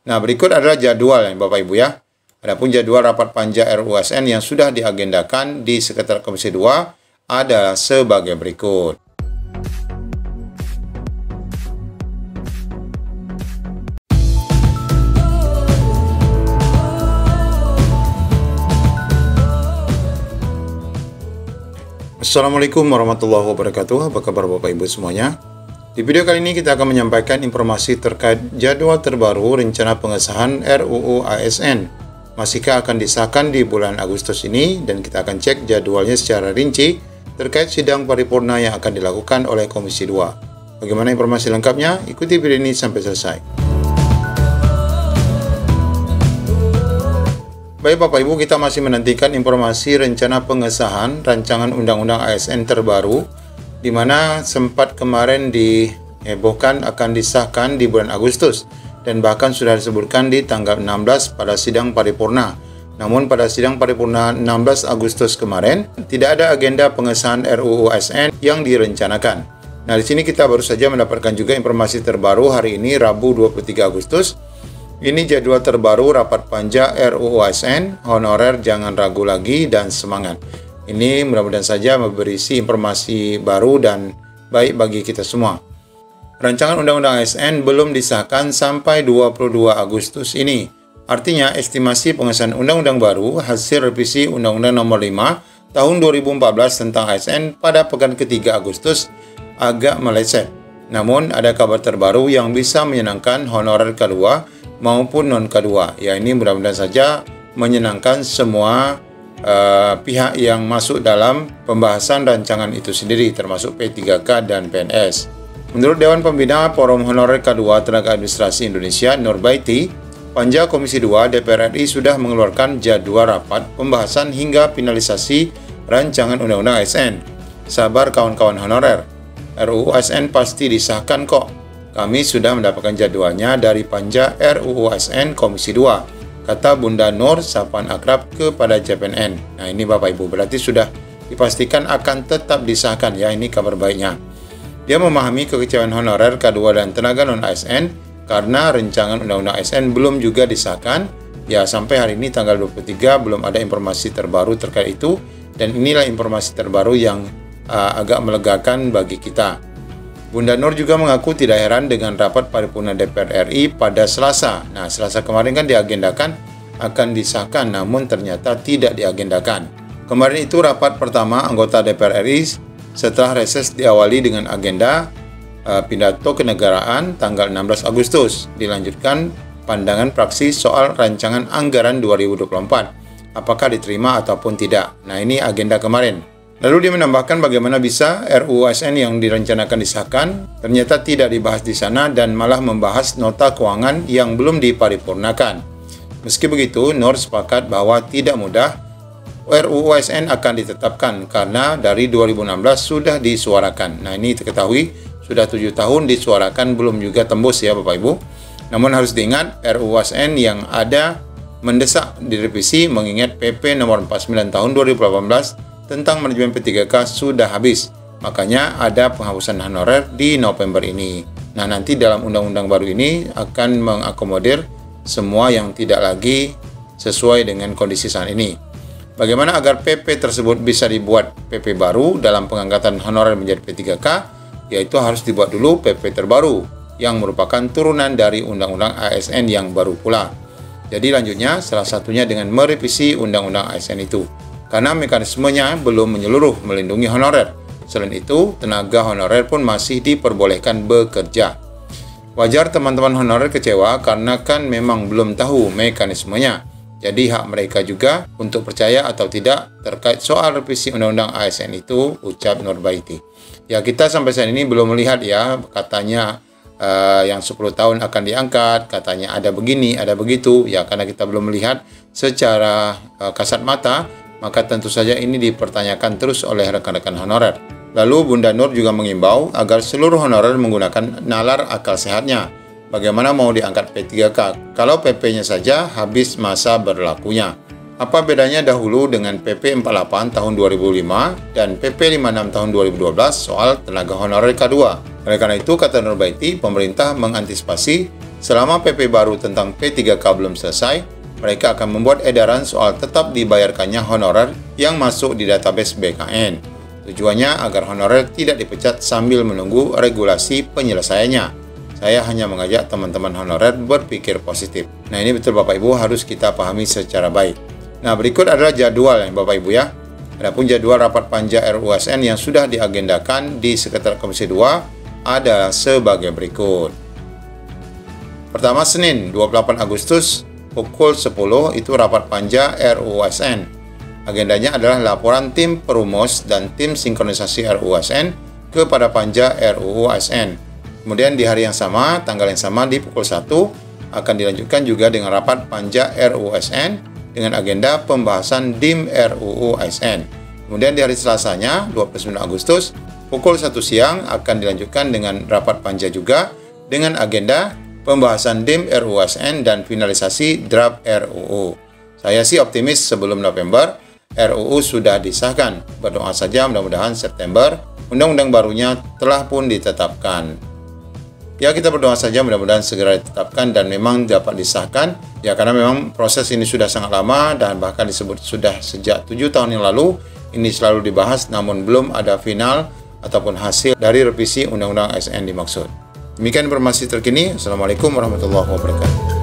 Nah, berikut adalah jadwal ya Bapak Ibu ya. Adapun jadwal rapat panja RUU ASN yang sudah diagendakan di Sekretariat Komisi 2 adalah sebagai berikut. Assalamualaikum warahmatullahi wabarakatuh. Apa kabar Bapak Ibu semuanya? Di video kali ini kita akan menyampaikan informasi terkait jadwal terbaru rencana pengesahan RUU ASN. Masihkah akan disahkan di bulan Agustus ini? Dan kita akan cek jadwalnya secara rinci terkait sidang paripurna yang akan dilakukan oleh Komisi 2. Bagaimana informasi lengkapnya? Ikuti video ini sampai selesai. Baik Bapak Ibu, kita masih menantikan informasi rencana pengesahan rancangan Undang-Undang ASN terbaru, di mana sempat kemarin dihebohkan akan disahkan di bulan Agustus dan bahkan sudah disebutkan di tanggal 16 pada sidang paripurna. Namun pada sidang paripurna 16 Agustus kemarin tidak ada agenda pengesahan RUU ASN yang direncanakan. Nah, di sini kita baru saja mendapatkan juga informasi terbaru hari ini Rabu 23 Agustus. Ini jadwal terbaru rapat panja RUU ASN, honorer jangan ragu lagi dan semangat. Ini mudah-mudahan saja berisi informasi baru dan baik bagi kita semua. Rancangan Undang-Undang ASN belum disahkan sampai 22 Agustus ini. Artinya, estimasi pengesahan Undang-Undang baru hasil revisi Undang-Undang Nomor 5 Tahun 2014 tentang ASN pada pekan ketiga Agustus agak meleset. Namun, ada kabar terbaru yang bisa menyenangkan honorer K2 maupun non-K2. Ya, ini mudah-mudahan saja menyenangkan semua pihak yang masuk dalam pembahasan rancangan itu sendiri, termasuk P3K dan PNS. Menurut Dewan Pembina Forum Honorer K2 Tenaga Administrasi Indonesia, Norbaiti, Panja Komisi 2 DPR RI sudah mengeluarkan jadwal rapat pembahasan hingga finalisasi rancangan Undang-Undang ASN. Sabar kawan-kawan honorer, RUU ASN pasti disahkan kok. Kami sudah mendapatkan jadwalnya dari Panja RUU ASN Komisi 2. Kata Bunda Nur, sapaan akrab kepada JPNN. Nah, ini Bapak Ibu, berarti sudah dipastikan akan tetap disahkan ya, ini kabar baiknya. Dia memahami kekecewaan honorer K2 dan tenaga non-ASN karena rancangan Undang-Undang ASN belum juga disahkan. Ya, sampai hari ini tanggal 23 belum ada informasi terbaru terkait itu, dan inilah informasi terbaru yang agak melegakan bagi kita. Bunda Nur juga mengaku tidak heran dengan rapat paripurna DPR RI pada Selasa. Nah, Selasa kemarin kan diagendakan akan disahkan, namun ternyata tidak diagendakan. Kemarin itu rapat pertama anggota DPR RI setelah reses diawali dengan agenda pidato kenegaraan tanggal 16 Agustus. Dilanjutkan pandangan praksi soal rancangan anggaran 2024. Apakah diterima ataupun tidak. Nah, ini agenda kemarin. Lalu dia menambahkan bagaimana bisa RUU ASN yang direncanakan disahkan ternyata tidak dibahas di sana dan malah membahas nota keuangan yang belum diparipurnakan. Meski begitu, Nur sepakat bahwa tidak mudah RUU ASN akan ditetapkan karena dari 2016 sudah disuarakan. Nah, ini diketahui sudah 7 tahun disuarakan belum juga tembus ya Bapak Ibu. Namun harus diingat RUU ASN yang ada mendesak direvisi mengingat PP nomor 49 tahun 2018 tentang manajemen P3K sudah habis. Makanya ada penghapusan honorer di November ini. Nah, nanti dalam undang-undang baru ini akan mengakomodir semua yang tidak lagi sesuai dengan kondisi saat ini. Bagaimana agar PP tersebut bisa dibuat PP baru dalam pengangkatan honorer menjadi P3K? Yaitu harus dibuat dulu PP terbaru yang merupakan turunan dari Undang-Undang ASN yang baru pula. Jadi lanjutnya salah satunya dengan merevisi Undang-Undang ASN itu. Karena mekanismenya belum menyeluruh melindungi honorer. Selain itu, tenaga honorer pun masih diperbolehkan bekerja. Wajar teman-teman honorer kecewa karena kan memang belum tahu mekanismenya. Jadi hak mereka juga untuk percaya atau tidak terkait soal revisi Undang-Undang ASN itu, ucap Norbaiti. Ya, kita sampai saat ini belum melihat ya, katanya yang 10 tahun akan diangkat, katanya ada begini, ada begitu. Ya, karena kita belum melihat secara kasat mata, maka tentu saja ini dipertanyakan terus oleh rekan-rekan honorer. Lalu Bunda Nur juga mengimbau agar seluruh honorer menggunakan nalar akal sehatnya. Bagaimana mau diangkat P3K kalau PP-nya saja habis masa berlakunya? Apa bedanya dahulu dengan PP 48 tahun 2005 dan PP 56 tahun 2012 soal tenaga honorer K2? Oleh karena itu, kata Norbaiti, pemerintah mengantisipasi selama PP baru tentang P3K belum selesai, mereka akan membuat edaran soal tetap dibayarkannya honorer yang masuk di database BKN. Tujuannya agar honorer tidak dipecat sambil menunggu regulasi penyelesaiannya. Saya hanya mengajak teman-teman honorer berpikir positif. Nah, ini betul Bapak Ibu harus kita pahami secara baik. Nah, berikut adalah jadwal ya Bapak Ibu ya. Adapun jadwal rapat panja RUU-ASN yang sudah diagendakan di Sekretariat Komisi 2 adalah sebagai berikut. Pertama, Senin 28 Agustus pukul 10 itu rapat panja RUU-ASN. Agendanya adalah laporan tim perumus dan tim sinkronisasi RUU-ASN kepada panja RUU-ASN. Kemudian di hari yang sama, tanggal yang sama di pukul 1 akan dilanjutkan juga dengan rapat panja RUU-ASN dengan agenda pembahasan DIM RUU-ASN. Kemudian di hari Selasanya, 29 Agustus, pukul 1 siang akan dilanjutkan dengan rapat panja juga dengan agenda pembahasan DIM RUU-ASN dan finalisasi draft RUU. Saya sih optimis sebelum November, RUU sudah disahkan. Berdoa saja mudah-mudahan September, undang-undang barunya telah pun ditetapkan. Ya, kita berdoa saja mudah-mudahan segera ditetapkan dan memang dapat disahkan. Ya, karena memang proses ini sudah sangat lama dan bahkan disebut sudah sejak 7 tahun yang lalu. Ini selalu dibahas namun belum ada final ataupun hasil dari revisi Undang-Undang ASN dimaksud. Demikian informasi terkini. Assalamualaikum warahmatullahi wabarakatuh.